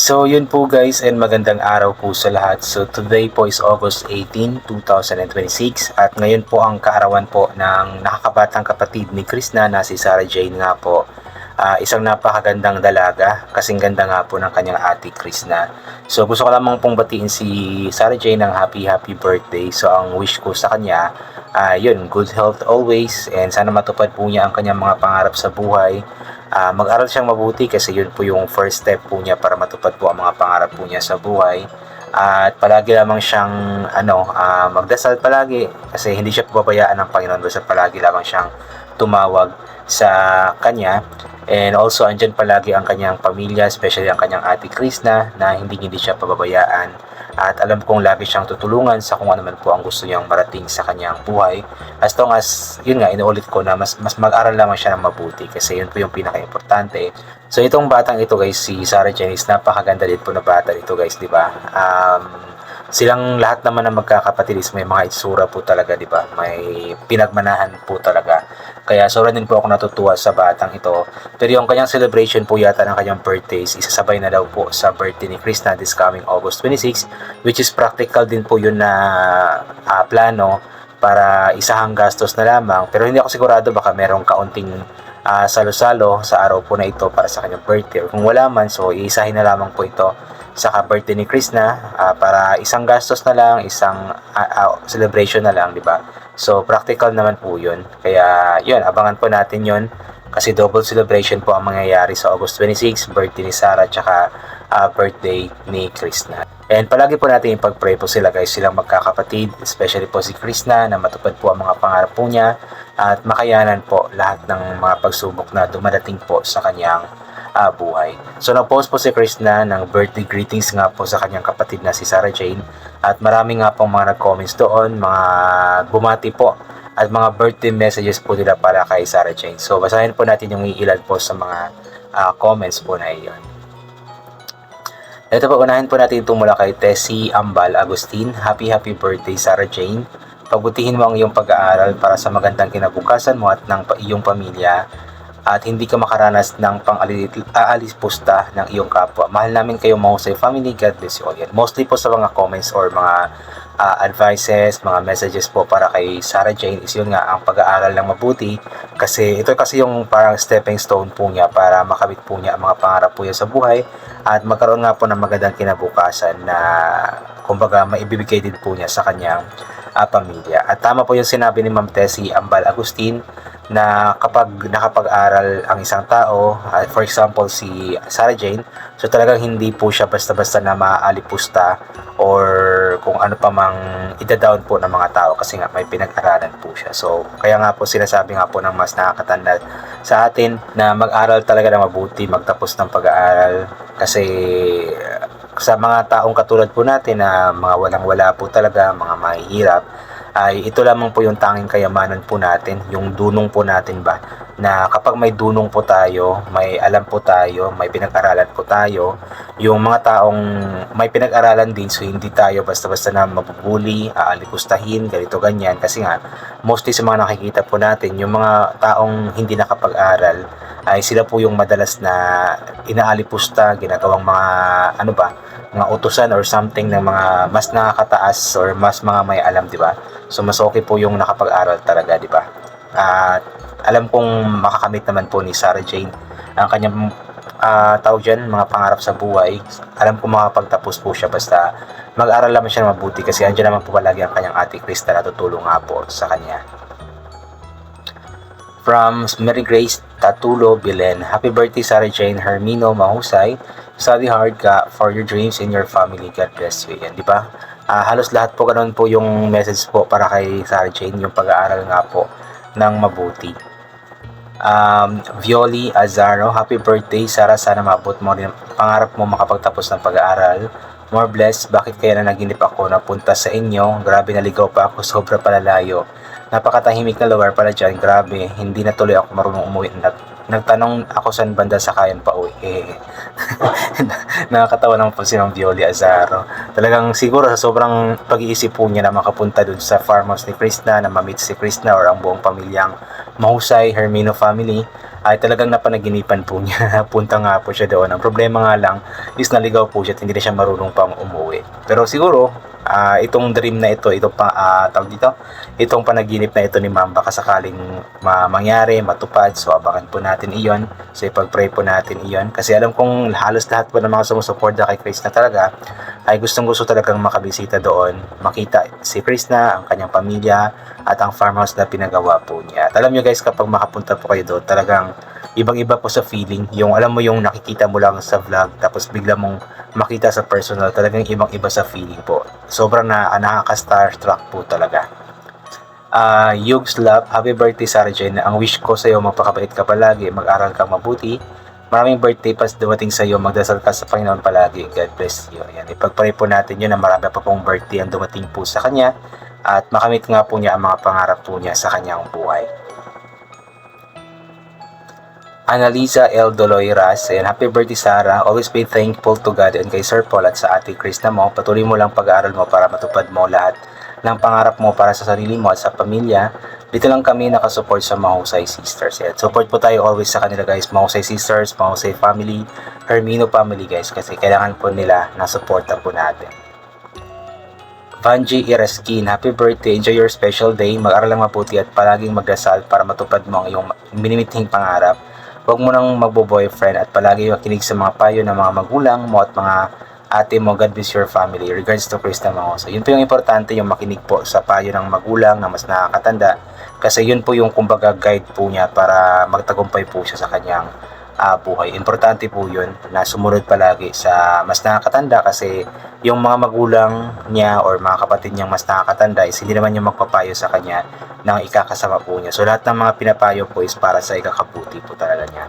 So yun po guys, and magandang araw po sa lahat. So today po is August 18, 2026 at ngayon po ang kaarawan po ng nakakabatang kapatid ni Krishna na si Sarah Jane nga po. Isang napakagandang dalaga, kasing ganda nga po ng kanyang ate Krishna. So gusto ko lamang pong batiin si Sarah Jane ng happy birthday. So ang wish ko sa kanya, yun, good health always, and sana matupad po niya ang kanyang mga pangarap sa buhay. Mag-aral siyang mabuti kasi yun po yung first step po niya para matupad po ang mga pangarap po niya sa buhay. At palagi lamang siyang magdasal palagi kasi hindi siya pababayaan ng Panginoon, basta palagi lamang siyang tumawag sa kanya. And also andyan palagi ang kanyang pamilya, especially ang kanyang ate Krishna, na hindi siya pababayaan. At alam kong lagi siyang tutulungan sa kung ano man po ang gusto niyang marating sa kanyang buhay. As long as, yun nga, inuulit ko na mas mag-aral lamang siya ng mabuti kasi yun po yung pinaka-importante. So itong batang ito guys, si Sarah Jane, napakaganda din po na bata ito guys, di ba? Silang lahat naman ng magkakapatid is may mga itsura po talaga, di ba? May pinagmanahan po talaga. Kaya sobrang din po ako natutuwa sa batang ito. Pero yung kanyang celebration po yata ng kanyang birthdays, isasabay na daw po sa birthday ni Krishna this coming August 26, which is practical din po yun na plano para isahang gastos na lamang. Pero hindi ako sigurado, baka merong kaunting salo-salo sa araw po na ito para sa kanyang birthday. Kung wala man, so iisahin na lamang po ito sa birthday ni Krishna para isang gastos na lang, isang celebration na lang, di ba? So practical naman po 'yun. Kaya 'yun, abangan po natin 'yun kasi double celebration po ang mangyayari sa August 26, birthday ni Sarah tsaka birthday ni Krishna. And palagi po natin ipag-pray po sila guys, silang magkakapatid, especially po si Krishna na matupad po ang mga pangarap po niya at makayanan po lahat ng mga pagsubok na dumadating po sa kanyang buhay. So nag-post po si Krishna ng birthday greetings nga po sa kanyang kapatid na si Sarah Jane at marami nga pong mga nag-comments doon, mga bumati po at mga birthday messages po nila para kay Sarah Jane. So basahin po natin yung ilan po sa mga comments po na iyon. Ito po, unahin po natin itong mula kay Tessie Ambal Agustin. Happy birthday Sarah Jane. Pagbutihin mo ang iyong pag-aaral para sa magandang kinabukasan mo at ng iyong pamilya at hindi ka makaranas ng pang-aalis-pusta ng iyong kapwa. Mahal namin kayo mahusay family. God bless you all. Mostly po sa mga comments or mga advices, mga messages po para kay Sarah Jane is yun nga, ang pag-aaral ng mabuti kasi ito kasi yung parang stepping stone po niya para makamit po niya ang mga pangarap po niya sa buhay at magkaroon nga po ng magandang kinabukasan na kumbaga maibibigay din po niya sa kanyang pamilya. At tama po yung sinabi ni Ma'am Tessie Ambal Agustin na kapag nakapag-aral ang isang tao, for example si Sarah Jane, so talagang hindi po siya basta-basta na maaalipusta or kung ano pa mang ida-down po ng mga tao kasi nga may pinag-aralan po siya. So kaya nga po sinasabi nga po ng mas nakakatanda sa atin na mag-aral talaga na mabuti, magtapos ng pag-aaral kasi sa mga taong katulad po natin na mga walang-wala po talaga, mga mahihirap, ay ito lamang po yung tanging kayamanan po natin, yung dunong po natin ba, na kapag may dunong po tayo, may alam po tayo, may pinag-aralan po tayo, yung mga taong may pinag-aralan din, so hindi tayo basta-basta na mabubuli, aalipustahin, ganito ganyan, kasi nga mostly sa mga nakikita po natin, yung mga taong hindi nakapag-aral ay sila po yung madalas na inaalipusta, ginagawang mga mga utusan or something ng mga mas nakakataas or mas mga may alam, di ba? So mas okay po yung nakapag-aral talaga, di ba? At alam kong makakamit naman po ni Sarah Jane ang kanyang tawag dyan, mga pangarap sa buhay. Alam kong makapagtapos po siya basta mag-aral naman siya mabuti kasi andyan naman po palagi ang kanyang ate Krista na tutulong nga po sa kanya. From Mary Grace Tatulo Bilen, happy birthday Sarah Jane Hermino Mahusay. Study hard ka for your dreams in your family. God bless you. Yan, di ba? Halos lahat po ganun po yung message po para kay Sarah Jane, yung pag-aaral nga po ng mabuti. Violi Azaro, happy birthday Sarah, sana maabot mo rin pangarap mo makapagtapos ng pag-aaral. More blessed, bakit kaya na naginip ako na punta sa inyo? Grabe, naligaw pa ako, sobra pala layo. Napakatahimik na lugar pala dyan, grabe, hindi na tuloy ako marunong umuwi. Nagtanong ako saan banda sa kayan pa uwi. Nakakatawa naman po si Ma'am Violi Azaro. Talagang siguro sa sobrang pag-iisip po niya na makapunta dun sa farmhouse ni Krishna, na ma-meet si Krishna or ang buong pamilyang Mahusay Hermino family, ay talagang napanaginipan po niya. Punta nga po siya doon. Ang problema nga lang is naligaw po siya at hindi na siya marunong pang umuwi. Pero siguro, itong dream na ito, tawag dito, itong panaginip na ito ni Ma'am, baka sakaling mangyari, matupad. So abangan po natin iyon. So ipag-pray po natin iyon. Kasi alam kong halos lahat po ng mga sumusuporta kay Krishna talaga ay gustong-gusto talagang makabisita doon, makita si Krishna, ang kanyang pamilya, at ang farmhouse na pinagawa po niya. At alam nyo guys, kapag makapunta po kayo doon, talagang ibang-iba po sa feeling. Yung alam mo yung nakikita mo lang sa vlog, tapos bigla mong makita sa personal, talagang ibang-iba sa feeling po. Sobrang nakaka-starstruck po talaga. Yugs Love, happy birthday Sarah Jane. Ang wish ko sa iyo, magpakabait ka palagi, mag-aral ka mabuti. Maraming birthday pas dumating sa iyo, magdasal ka sa Panginoon palagi. God bless you. Ayan, ipag-pray po natin yun na marami pa pong birthday ang dumating po sa kanya at makamit nga po niya ang mga pangarap po niya sa kanyang buhay. Annalisa L. Doloiras, ayan, happy birthday Sarah. Always be thankful to God and kay Sir Paul at sa ate Krishna mo. Patuloy mo lang pag-aaral mo para matupad mo lahat ng pangarap mo para sa sarili mo at sa pamilya. Dito lang kami nakasupport sa Mahusay Sisters. Ayan, support po tayo always sa kanila guys. Mahusay Sisters, Mahusay Family, Hermino Family guys. Kasi kailangan po nila na suporta po natin. Vanji Iraskin, happy birthday. Enjoy your special day. Mag-aral lang mabuti at palaging magdasal para matupad mo ang iyong minimithing pangarap. Huwag mo nang magbo-boyfriend at palagi makinig sa mga payo ng mga magulang mo at mga ate mo. God bless your family. Regards to Krishna Mangoso. Yun po yung importante, yung makinig po sa payo ng magulang na mas nakakatanda. Kasi yun po yung kumbaga guide po niya para magtagumpay po siya sa kanyang buhay. Importante po yun na sumunod palagi sa mas nakakatanda kasi yung mga magulang niya or mga kapatid niyang mas nakakatanda is hindi naman yung magpapayo sa kanya ng ikakasama po niya. So lahat ng mga pinapayo po is para sa ikakabuti po talaga niya.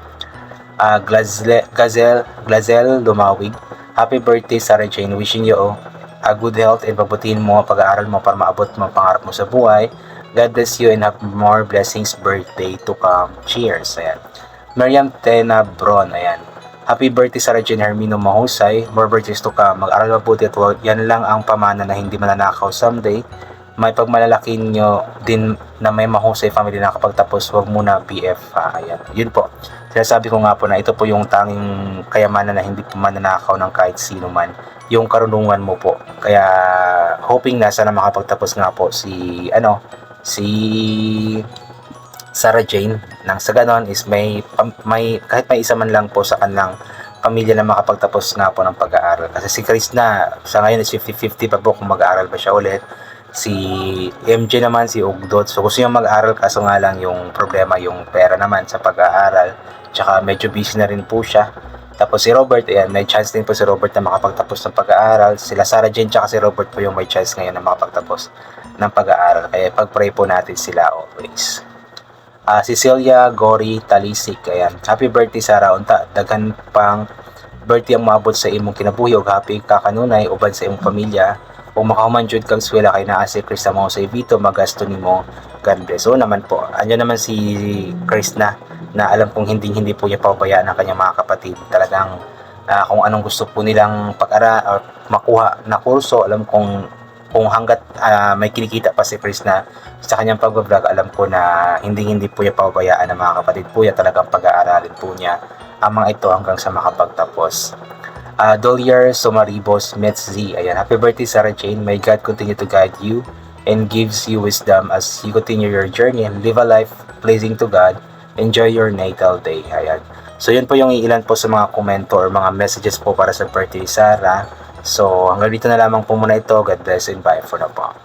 Glazel Lumawig, happy birthday Sarah Jane. Wishing you a good health and pagbutihin mo ang pag-aaral mo para maabot mo ang pangarap mo sa buhay. God bless you and have more blessings birthday to come. Cheers. Ayan. Miriam Tenabron, ayan. Happy birthday Sarah Jane Hermino Mahusay. More birthdays to come. Mag-aral mabuti at yan lang ang pamana na hindi mananakaw someday. May pagmalalaki nyo din na may mahusay family na kapag tapos huwag muna BF. Ayan. Yun po. Sinasabi ko nga po na ito po yung tanging kayamanan na hindi po mananakaw ng kahit sino man. Yung karunungan mo po. Kaya hoping na sana makapagtapos nga po si Sarah Jane nang sa ganon is may kahit may isa man lang po sa kanilang pamilya na makapagtapos nga po ng pag-aaral. Kasi si Krishna sa ngayon is 50-50 pa po kung mag-aaral ba siya ulit. Si MJ naman, si Ugdot, so gusto niya mag-aaral kaso nga lang yung problema yung pera naman sa pag-aaral, tsaka medyo busy na rin po siya. Tapos si Robert, ayan, may chance din po si Robert na makapagtapos ng pag-aaral. Sila Sarah Jane tsaka si Robert po yung may chance ngayon na makapagtapos ng pag-aaral. Kaya pag-pray po natin sila always. Cecilia Gori Talisik, ayan, happy birthday Sarah. Unta daghan pang birthday ang maabot sa imong kinabuhi ug happy kakanunay uban sa imong pamilya. Kung makahuman jud kag swela kay naa si Krishna mo sa Vito, magasto nimo. God bless. So naman po, anyo naman si Krishna na alam kong hindi po niya pababayaan ang kanyang mga kapatid. Talagang kung anong gusto po nilang pag-aral or makuha na kurso, alam kong kung hanggat may kinikita pa si Krishna sa kanyang pag-vlog, alam ko na hindi po niya pababayaan ang mga kapatid po niya. Talagang pag-aaralin po niya ang mga ito hanggang sa makapagtapos. Dolier Somaribos Metz Z, ayan, happy birthday Sarah Jane. May God continue to guide you and gives you wisdom as you continue your journey and live a life pleasing to God. Enjoy your natal day. Ayan. So yun po yung ilan po sa mga komento or mga messages po para sa birthday Sarah. So hanggang dito na lamang po muna ito. God bless and bye for now po.